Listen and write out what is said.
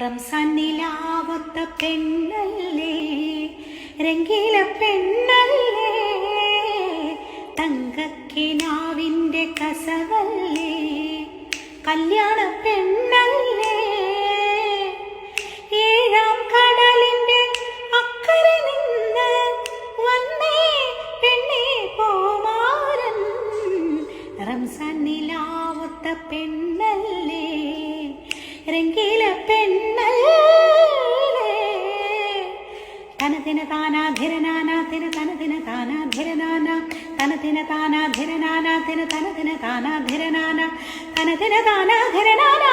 റംസാൻ നിലാവൊത്ത പെണ്ണല്ലേ, രംഗീല പെണ്ണല്ലേ, തങ്കക്കിനാവിൻ്റെ കസവല്ലേ, കല്യാണ പെണ്ണല്ലേ, ഏഴാം കടലിൻ്റെ അക്കരെ നിന്ന് വന്നേ പെണ്ണേ പോമാരൻ. റംസാൻ നിലാവൊത്ത പെണ്ണല്ലേ, രംഗീല പെണ്ണല്ലേ. തനതിന താനാധിരനാന തിന തനതിന താനാധിരനാന തനതിന താനാധിരനാന തിന തനതിന താനാധിരനാന തനതിന താനാധിരനാന